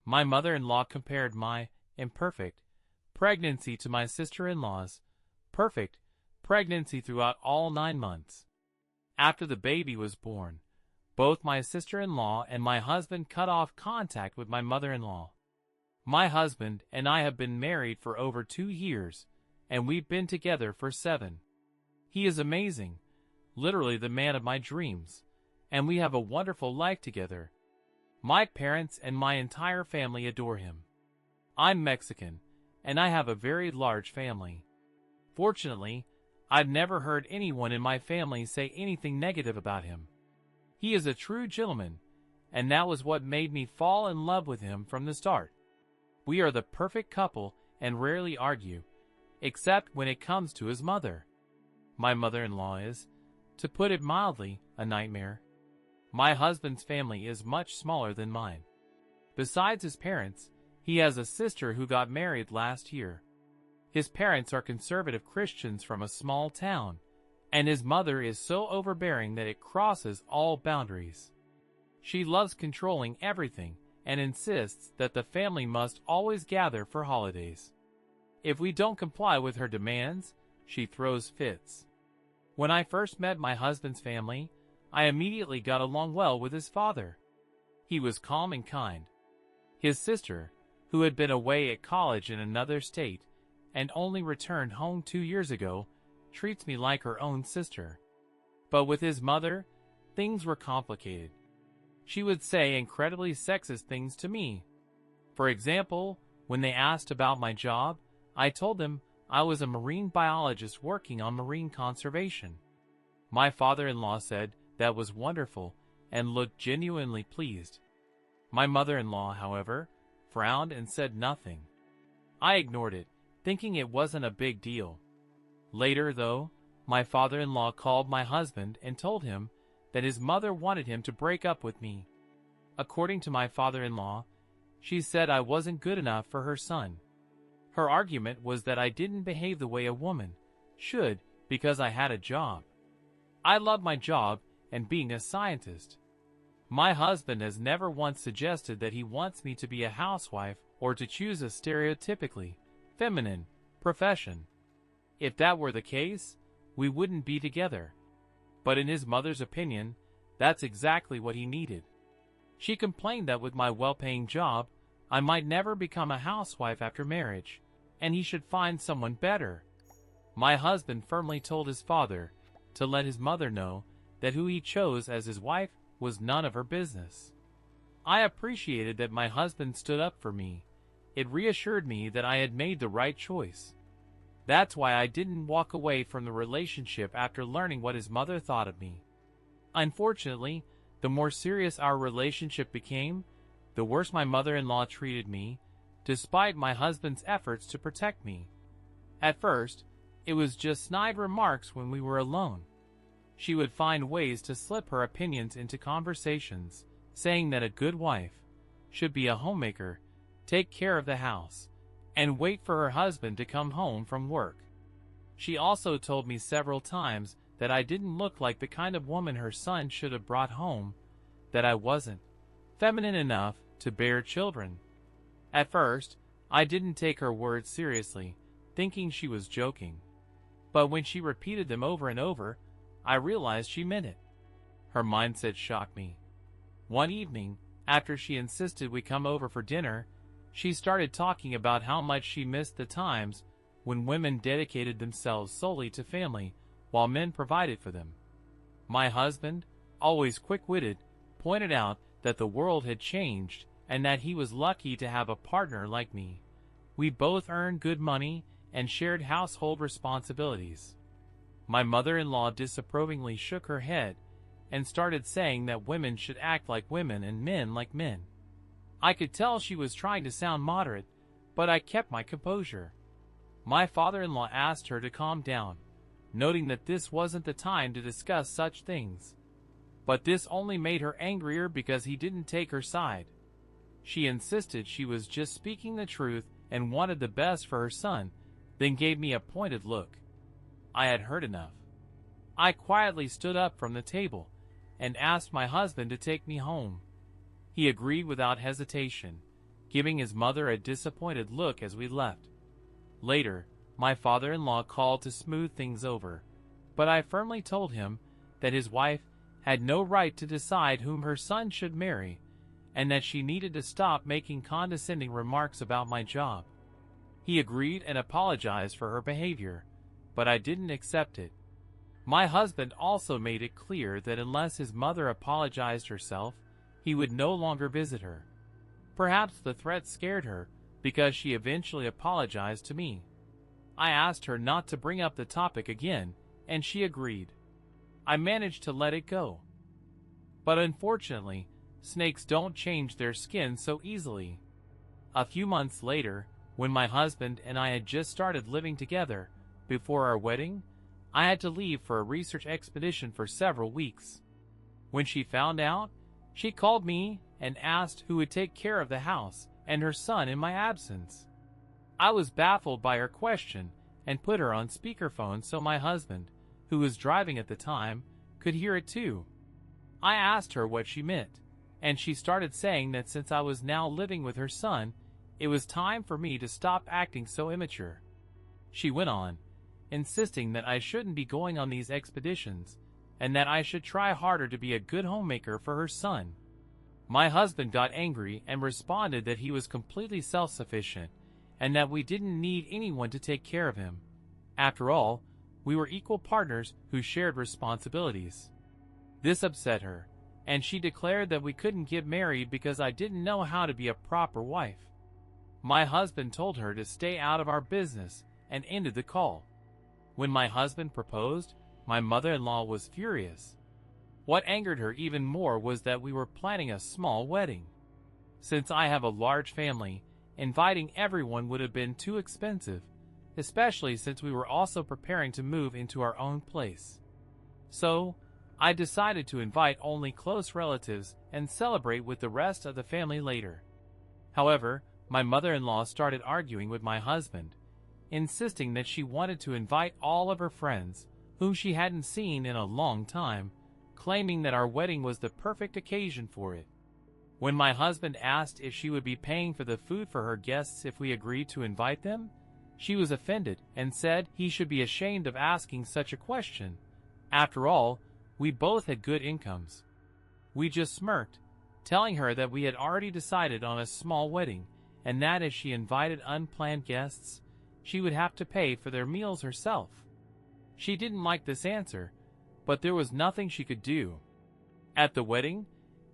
My mother-in-law compared my imperfect pregnancy to my sister-in-law's perfect pregnancy throughout all 9 months. After the baby was born, both my sister-in-law and my husband cut off contact with my mother-in-law. My husband and I have been married for over 2 years, and we've been together for 7. He is amazing, literally the man of my dreams, and we have a wonderful life together. My parents and my entire family adore him. I'm Mexican, and I have a very large family. Fortunately, I've never heard anyone in my family say anything negative about him. He is a true gentleman, and that was what made me fall in love with him from the start. We are the perfect couple and rarely argue, except when it comes to his mother. My mother-in-law is, to put it mildly, a nightmare. My husband's family is much smaller than mine. Besides his parents, he has a sister who got married last year. His parents are conservative Christians from a small town, and his mother is so overbearing that it crosses all boundaries. She loves controlling everything and insists that the family must always gather for holidays. If we don't comply with her demands, she throws fits. When I first met my husband's family, I immediately got along well with his father. He was calm and kind. His sister, who had been away at college in another state and only returned home 2 years ago, treats me like her own sister. But with his mother, things were complicated. She would say incredibly sexist things to me. For example, when they asked about my job, I told them I was a marine biologist working on marine conservation. My father-in-law said that was wonderful and looked genuinely pleased. My mother-in-law, however, frowned and said nothing. I ignored it, thinking it wasn't a big deal. Later, though, my father-in-law called my husband and told him that his mother wanted him to break up with me. According to my father-in-law, she said I wasn't good enough for her son. Her argument was that I didn't behave the way a woman should because I had a job. I love my job and being a scientist. My husband has never once suggested that he wants me to be a housewife or to choose a stereotypically feminine profession. If that were the case, we wouldn't be together. But in his mother's opinion, that's exactly what he needed. She complained that with my well-paying job, I might never become a housewife after marriage, and he should find someone better. My husband firmly told his father to let his mother know that who he chose as his wife was none of her business. I appreciated that my husband stood up for me. It reassured me that I had made the right choice. That's why I didn't walk away from the relationship after learning what his mother thought of me. Unfortunately, the more serious our relationship became, the worse my mother-in-law treated me, despite my husband's efforts to protect me. At first, it was just snide remarks when we were alone. She would find ways to slip her opinions into conversations, saying that a good wife should be a homemaker, take care of the house, and wait for her husband to come home from work. She also told me several times that I didn't look like the kind of woman her son should have brought home, that I wasn't feminine enough to bear children. At first, I didn't take her words seriously, thinking she was joking. But when she repeated them over and over, I realized she meant it. Her mindset shocked me. One evening, after she insisted we come over for dinner, she started talking about how much she missed the times when women dedicated themselves solely to family while men provided for them. My husband, always quick-witted, pointed out that the world had changed and that he was lucky to have a partner like me. We both earned good money and shared household responsibilities. My mother-in-law disapprovingly shook her head and started saying that women should act like women and men like men. I could tell she was trying to sound moderate, but I kept my composure. My father-in-law asked her to calm down, noting that this wasn't the time to discuss such things. But this only made her angrier because he didn't take her side. She insisted she was just speaking the truth and wanted the best for her son, then gave me a pointed look. I had heard enough. I quietly stood up from the table and asked my husband to take me home. He agreed without hesitation, giving his mother a disappointed look as we left. Later, my father-in-law called to smooth things over, but I firmly told him that his wife had no right to decide whom her son should marry, and that she needed to stop making condescending remarks about my job. He agreed and apologized for her behavior, but I didn't accept it. My husband also made it clear that unless his mother apologized herself, he would no longer visit her. Perhaps the threat scared her, because she eventually apologized to me. I asked her not to bring up the topic again, and she agreed. I managed to let it go. But unfortunately, snakes don't change their skin so easily. A few months later, when my husband and I had just started living together, before our wedding, I had to leave for a research expedition for several weeks. When she found out, she called me and asked who would take care of the house and her son in my absence. I was baffled by her question and put her on speakerphone so my husband, who was driving at the time, could hear it too. I asked her what she meant, and she started saying that since I was now living with her son, it was time for me to stop acting so immature. She went on, insisting that I shouldn't be going on these expeditions, and that I should try harder to be a good homemaker for her son. My husband got angry and responded that he was completely self-sufficient, and that we didn't need anyone to take care of him. After all, we were equal partners who shared responsibilities. This upset her, and she declared that we couldn't get married because I didn't know how to be a proper wife. My husband told her to stay out of our business and ended the call. When my husband proposed, my mother-in-law was furious. What angered her even more was that we were planning a small wedding. Since I have a large family, inviting everyone would have been too expensive, especially since we were also preparing to move into our own place. So, I decided to invite only close relatives and celebrate with the rest of the family later. However, my mother-in-law started arguing with my husband, insisting that she wanted to invite all of her friends, whom she hadn't seen in a long time, claiming that our wedding was the perfect occasion for it. When my husband asked if she would be paying for the food for her guests if we agreed to invite them, she was offended and said he should be ashamed of asking such a question. After all, we both had good incomes. We just smirked, telling her that we had already decided on a small wedding, and that if she invited unplanned guests, she would have to pay for their meals herself. She didn't like this answer, but there was nothing she could do. At the wedding,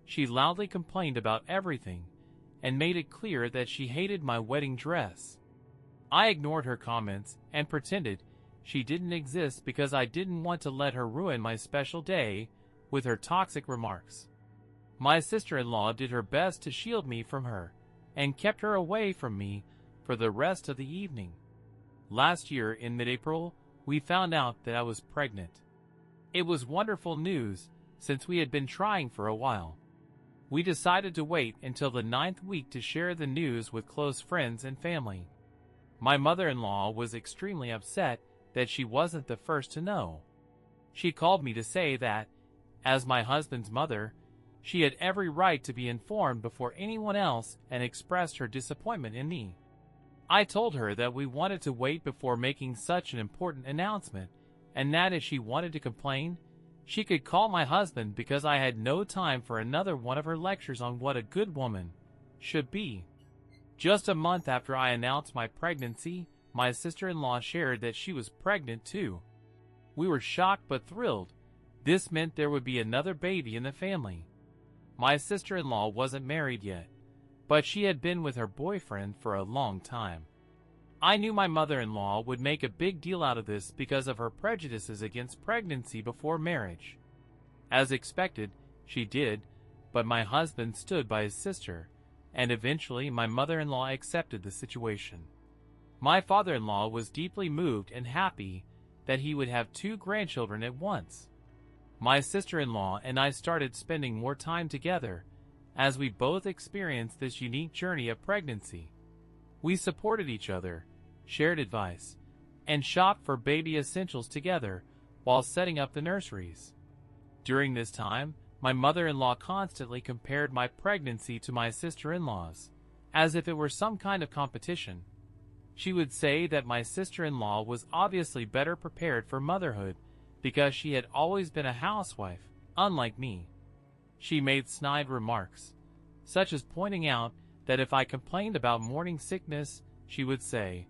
she loudly complained about everything and made it clear that she hated my wedding dress. I ignored her comments and pretended she didn't exist because I didn't want to let her ruin my special day with her toxic remarks. My sister-in-law did her best to shield me from her and kept her away from me for the rest of the evening. Last year, in mid-April, we found out that I was pregnant. It was wonderful news since we had been trying for a while. We decided to wait until the 9th week to share the news with close friends and family. My mother-in-law was extremely upset that she wasn't the first to know. She called me to say that, as my husband's mother, she had every right to be informed before anyone else and expressed her disappointment in me. I told her that we wanted to wait before making such an important announcement, and that if she wanted to complain, she could call my husband because I had no time for another one of her lectures on what a good woman should be. Just a month after I announced my pregnancy, my sister-in-law shared that she was pregnant too. We were shocked but thrilled. This meant there would be another baby in the family. My sister-in-law wasn't married yet, but she had been with her boyfriend for a long time. I knew my mother-in-law would make a big deal out of this because of her prejudices against pregnancy before marriage. As expected, she did, but my husband stood by his sister, and eventually my mother-in-law accepted the situation. My father-in-law was deeply moved and happy that he would have 2 grandchildren at once. My sister-in-law and I started spending more time together as we both experienced this unique journey of pregnancy. We supported each other, shared advice, and shopped for baby essentials together while setting up the nurseries. During this time, my mother-in-law constantly compared my pregnancy to my sister-in-law's. as if it were some kind of competition. She would say that my sister-in-law was obviously better prepared for motherhood because she had always been a housewife, unlike me. She made snide remarks, such as pointing out that if I complained about morning sickness, she would say,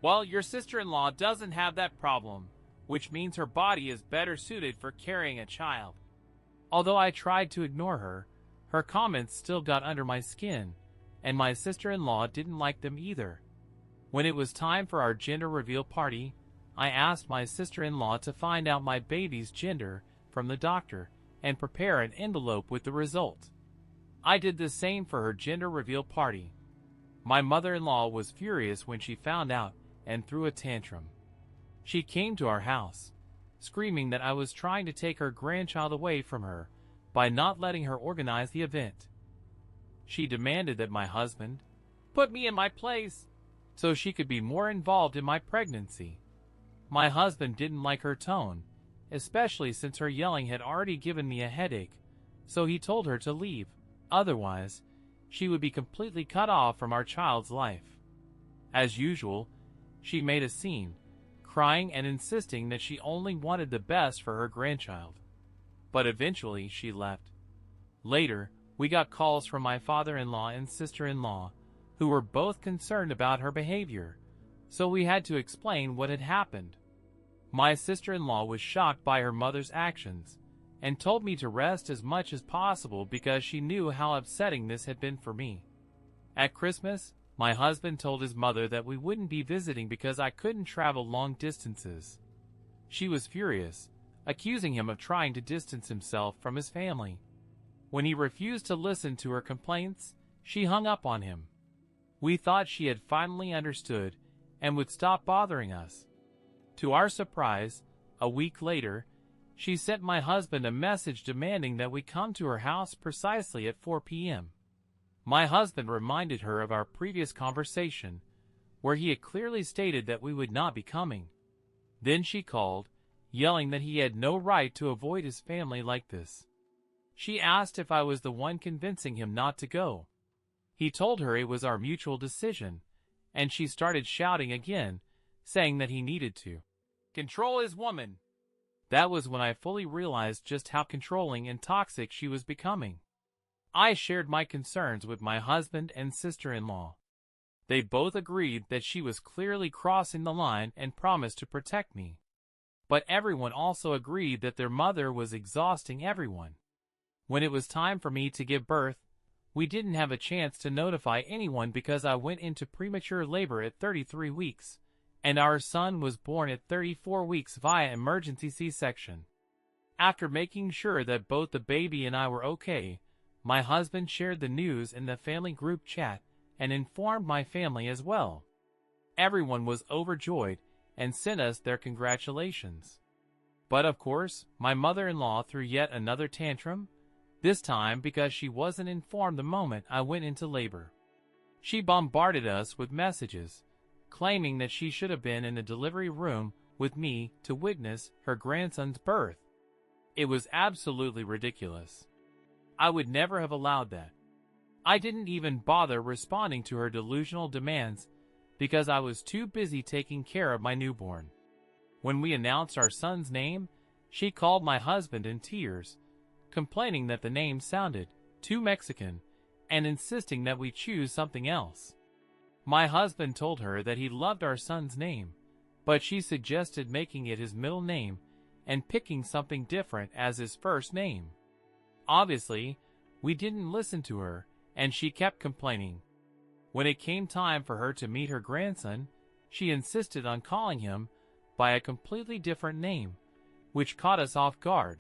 "Well, your sister-in-law doesn't have that problem, which means her body is better suited for carrying a child." Although I tried to ignore her, her comments still got under my skin, and my sister-in-law didn't like them either. When it was time for our gender reveal party, I asked my sister-in-law to find out my baby's gender from the doctor and prepare an envelope with the result. I did the same for her gender reveal party. My mother-in-law was furious when she found out and threw a tantrum. She came to our house, screaming that I was trying to take her grandchild away from her by not letting her organize the event. She demanded that my husband put me in my place so she could be more involved in my pregnancy. My husband didn't like her tone, especially since her yelling had already given me a headache, so he told her to leave. Otherwise, she would be completely cut off from our child's life. As usual, she made a scene, crying and insisting that she only wanted the best for her grandchild. But eventually she left. Later, we got calls from my father-in-law and sister-in-law, who were both concerned about her behavior, so we had to explain what had happened. My sister-in-law was shocked by her mother's actions, and told me to rest as much as possible because she knew how upsetting this had been for me. At Christmas, my husband told his mother that we wouldn't be visiting because I couldn't travel long distances. She was furious, accusing him of trying to distance himself from his family. When he refused to listen to her complaints, she hung up on him. We thought she had finally understood and would stop bothering us. To our surprise, a week later, she sent my husband a message demanding that we come to her house precisely at 4 p.m. My husband reminded her of our previous conversation, where he had clearly stated that we would not be coming. Then she called, yelling that he had no right to avoid his family like this. She asked if I was the one convincing him not to go. He told her it was our mutual decision, and she started shouting again, saying that he needed to control his woman. That was when I fully realized just how controlling and toxic she was becoming. I shared my concerns with my husband and sister-in-law. They both agreed that she was clearly crossing the line and promised to protect me. But everyone also agreed that their mother was exhausting everyone. When it was time for me to give birth, we didn't have a chance to notify anyone because I went into premature labor at 33 weeks, and our son was born at 34 weeks via emergency C-section. After making sure that both the baby and I were okay, my husband shared the news in the family group chat and informed my family as well. Everyone was overjoyed and sent us their congratulations. But of course, my mother-in-law threw yet another tantrum, this time because she wasn't informed the moment I went into labor. She bombarded us with messages, claiming that she should have been in the delivery room with me to witness her grandson's birth. It was absolutely ridiculous. I would never have allowed that. I didn't even bother responding to her delusional demands because I was too busy taking care of my newborn. When we announced our son's name, she called my husband in tears, complaining that the name sounded too Mexican and insisting that we choose something else. My husband told her that he loved our son's name, but she suggested making it his middle name and picking something different as his first name. Obviously, we didn't listen to her, and she kept complaining. When it came time for her to meet her grandson, she insisted on calling him by a completely different name, which caught us off guard.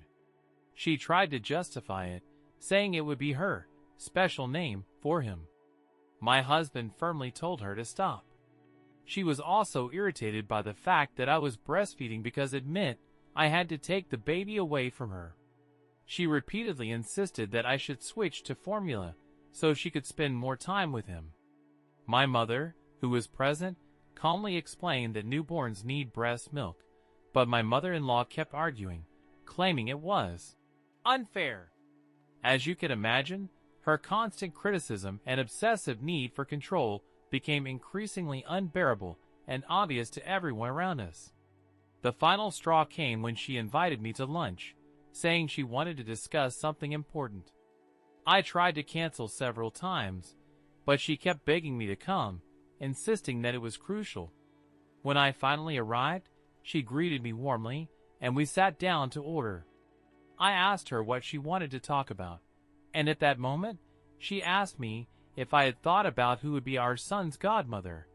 She tried to justify it, saying it would be her special name for him. My husband firmly told her to stop. She was also irritated by the fact that I was breastfeeding because it meant I had to take the baby away from her. She repeatedly insisted that I should switch to formula so she could spend more time with him. My mother, who was present, calmly explained that newborns need breast milk, but my mother-in-law kept arguing, claiming it was unfair. As you can imagine, Her constant criticism and obsessive need for control became increasingly unbearable and obvious to everyone around us. The final straw came when she invited me to lunch, saying she wanted to discuss something important. I tried to cancel several times, but she kept begging me to come, insisting that it was crucial. When I finally arrived, she greeted me warmly, and we sat down to order. I asked her what she wanted to talk about, and at that moment, she asked me if I had thought about who would be our son's godmother.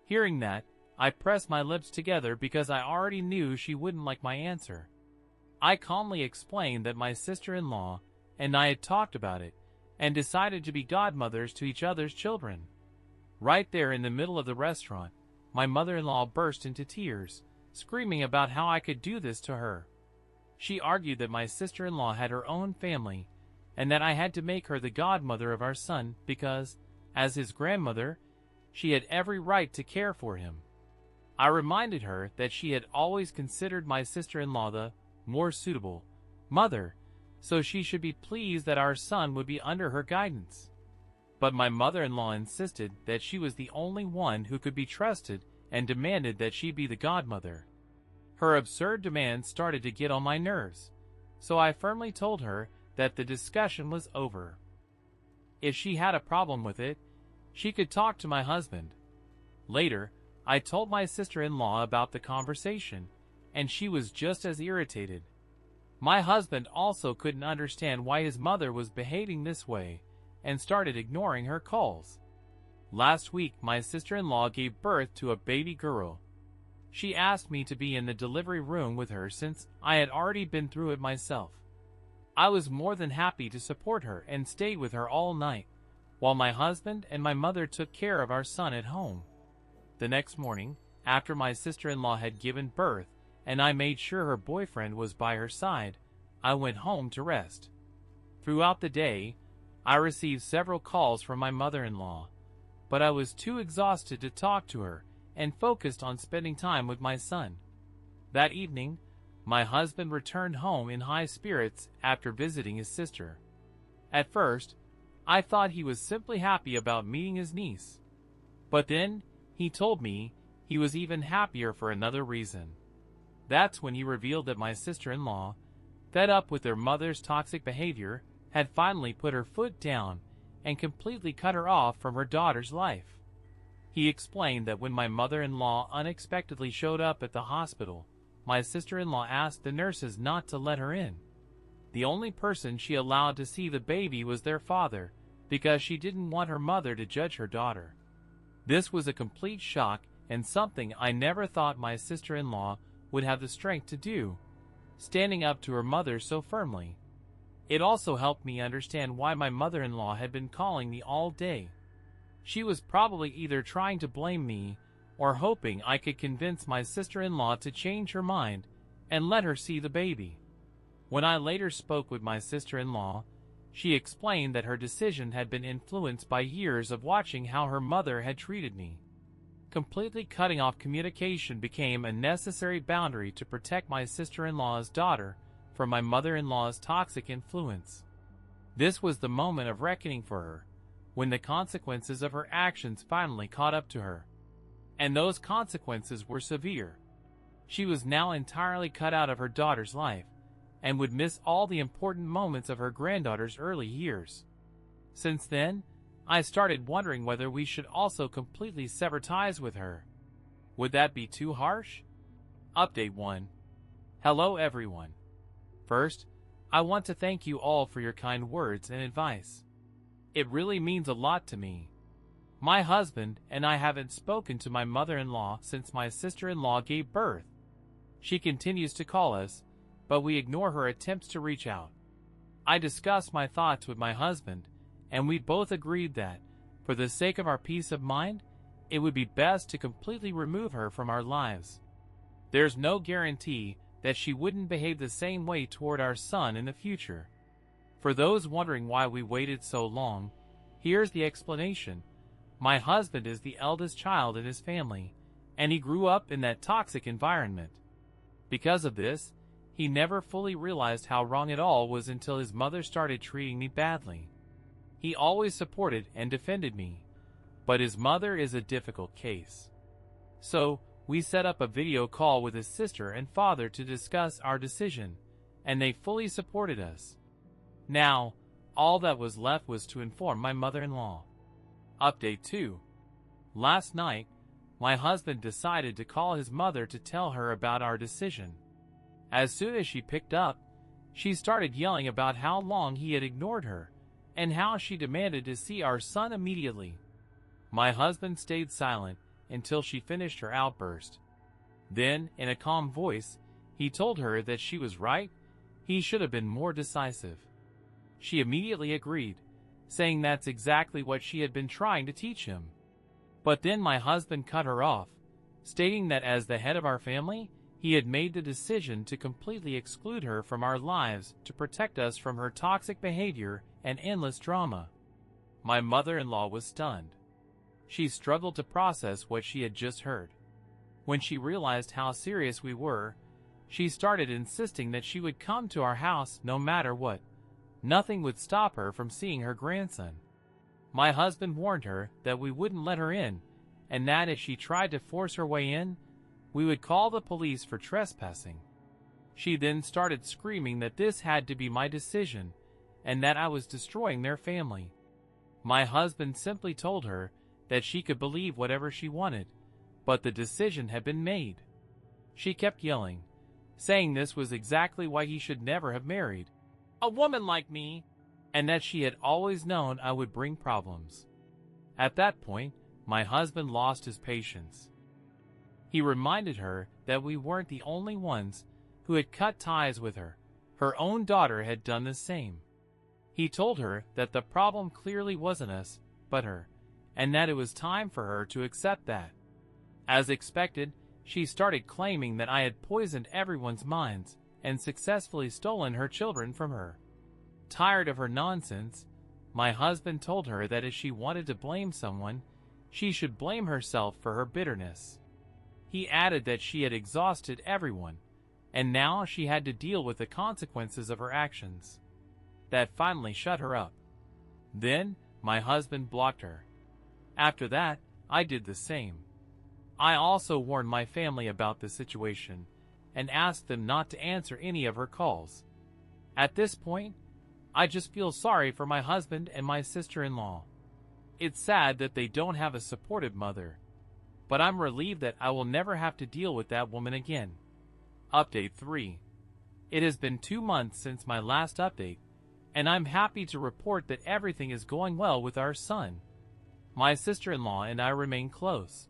Hearing that, I pressed my lips together because I already knew she wouldn't like my answer. I calmly explained that my sister-in-law and I had talked about it and decided to be godmothers to each other's children. Right there in the middle of the restaurant, my mother-in-law burst into tears, screaming about how I could do this to her. She argued that my sister-in-law had her own family and that I had to make her the godmother of our son because, as his grandmother, she had every right to care for him. I reminded her that she had always considered my sister-in-law the more suitable mother, so she should be pleased that our son would be under her guidance. But my mother-in-law insisted that she was the only one who could be trusted and demanded that she be the godmother. Her absurd demands started to get on my nerves, so I firmly told her that the discussion was over. If she had a problem with it, she could talk to my husband. Later, I told my sister-in-law about the conversation, and she was just as irritated. My husband also couldn't understand why his mother was behaving this way, and started ignoring her calls. Last week, my sister-in-law gave birth to a baby girl. She asked me to be in the delivery room with her since I had already been through it myself. I was more than happy to support her and stayed with her all night, while my husband and my mother took care of our son at home. The next morning, after my sister-in-law had given birth and I made sure her boyfriend was by her side, I went home to rest. Throughout the day, I received several calls from my mother-in-law, but I was too exhausted to talk to her and focused on spending time with my son. That evening, my husband returned home in high spirits after visiting his sister. At first, I thought he was simply happy about meeting his niece. But then, he told me he was even happier for another reason. That's when he revealed that my sister-in-law, fed up with their mother's toxic behavior, had finally put her foot down and completely cut her off from her daughter's life. He explained that when my mother-in-law unexpectedly showed up at the hospital, my sister-in-law asked the nurses not to let her in. The only person she allowed to see the baby was their father, because she didn't want her mother to judge her daughter. This was a complete shock and something I never thought my sister-in-law would have the strength to do, standing up to her mother so firmly. It also helped me understand why my mother-in-law had been calling me all day. She was probably either trying to blame me or hoping I could convince my sister-in-law to change her mind and let her see the baby. When I later spoke with my sister-in-law, she explained that her decision had been influenced by years of watching how her mother had treated me. Completely cutting off communication became a necessary boundary to protect my sister-in-law's daughter from my mother-in-law's toxic influence. This was the moment of reckoning for her, when the consequences of her actions finally caught up to her. And those consequences were severe. She was now entirely cut out of her daughter's life, and would miss all the important moments of her granddaughter's early years. Since then, I started wondering whether we should also completely sever ties with her. Would that be too harsh? Update 1. Hello everyone. First, I want to thank you all for your kind words and advice. It really means a lot to me. My husband and I haven't spoken to my mother-in-law since my sister-in-law gave birth. She continues to call us, but we ignore her attempts to reach out. I discussed my thoughts with my husband, and we both agreed that, for the sake of our peace of mind, it would be best to completely remove her from our lives. There's no guarantee that she wouldn't behave the same way toward our son in the future. For those wondering why we waited so long, here's the explanation. My husband is the eldest child in his family, and he grew up in that toxic environment. Because of this, he never fully realized how wrong it all was until his mother started treating me badly. He always supported and defended me, but his mother is a difficult case. So, we set up a video call with his sister and father to discuss our decision, and they fully supported us. Now, all that was left was to inform my mother-in-law. Update 2. Last night, my husband decided to call his mother to tell her about our decision. As soon as she picked up, she started yelling about how long he had ignored her, and how she demanded to see our son immediately. My husband stayed silent until she finished her outburst. Then, in a calm voice, he told her that she was right, he should have been more decisive. She immediately agreed, saying that's exactly what she had been trying to teach him. But then my husband cut her off, stating that as the head of our family, he had made the decision to completely exclude her from our lives to protect us from her toxic behavior and endless drama. My mother-in-law was stunned. She struggled to process what she had just heard. When she realized how serious we were, she started insisting that she would come to our house no matter what. Nothing would stop her from seeing her grandson. My husband warned her that we wouldn't let her in, and that if she tried to force her way in, we would call the police for trespassing. She then started screaming that this had to be my decision, and that I was destroying their family. My husband simply told her that she could believe whatever she wanted, but the decision had been made. She kept yelling, saying this was exactly why he should never have married a woman like me, and that she had always known I would bring problems. At that point, my husband lost his patience. He reminded her that we weren't the only ones who had cut ties with her. Her own daughter had done the same. He told her that the problem clearly wasn't us, but her, and that it was time for her to accept that. As expected, she started claiming that I had poisoned everyone's minds and successfully stolen her children from her. Tired of her nonsense, my husband told her that if she wanted to blame someone, she should blame herself for her bitterness. He added that she had exhausted everyone, and now she had to deal with the consequences of her actions. That finally shut her up. Then, my husband blocked her. After that, I did the same. I also warned my family about the situation, and asked them not to answer any of her calls. At this point, I just feel sorry for my husband and my sister-in-law. It's sad that they don't have a supportive mother, but I'm relieved that I will never have to deal with that woman again. Update 3. It has been 2 months since my last update, and I'm happy to report that everything is going well with our son. My sister-in-law and I remain close,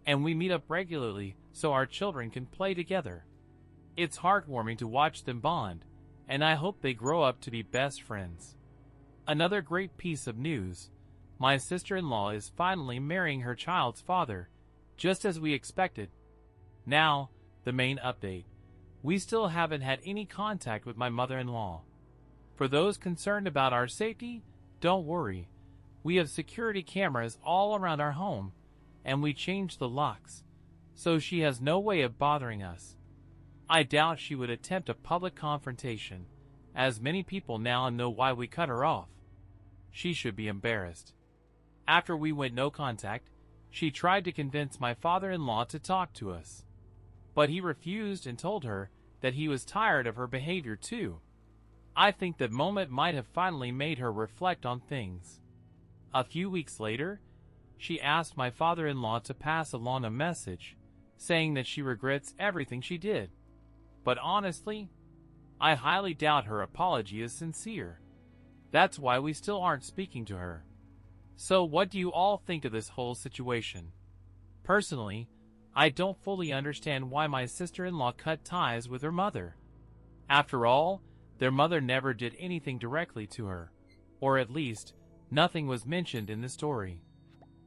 and we meet up regularly so our children can play together. It's heartwarming to watch them bond, and I hope they grow up to be best friends. Another great piece of news: my sister-in-law is finally marrying her child's father, just as we expected. Now, the main update. We still haven't had any contact with my mother-in-law. For those concerned about our safety, don't worry. We have security cameras all around our home, and we changed the locks, so she has no way of bothering us. I doubt she would attempt a public confrontation, as many people now know why we cut her off. She should be embarrassed. After we went no contact, she tried to convince my father-in-law to talk to us. But he refused and told her that he was tired of her behavior too. I think that moment might have finally made her reflect on things. A few weeks later, she asked my father-in-law to pass along a message, saying that she regrets everything she did. But honestly, I highly doubt her apology is sincere. That's why we still aren't speaking to her. So what do you all think of this whole situation? Personally, I don't fully understand why my sister-in-law cut ties with her mother. After all, their mother never did anything directly to her, or at least, nothing was mentioned in the story.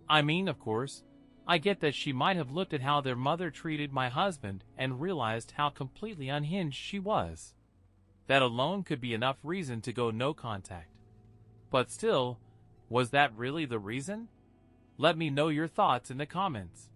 I mean, of course, I get that she might have looked at how their mother treated my husband and realized how completely unhinged she was. That alone could be enough reason to go no contact. But still, was that really the reason? Let me know your thoughts in the comments.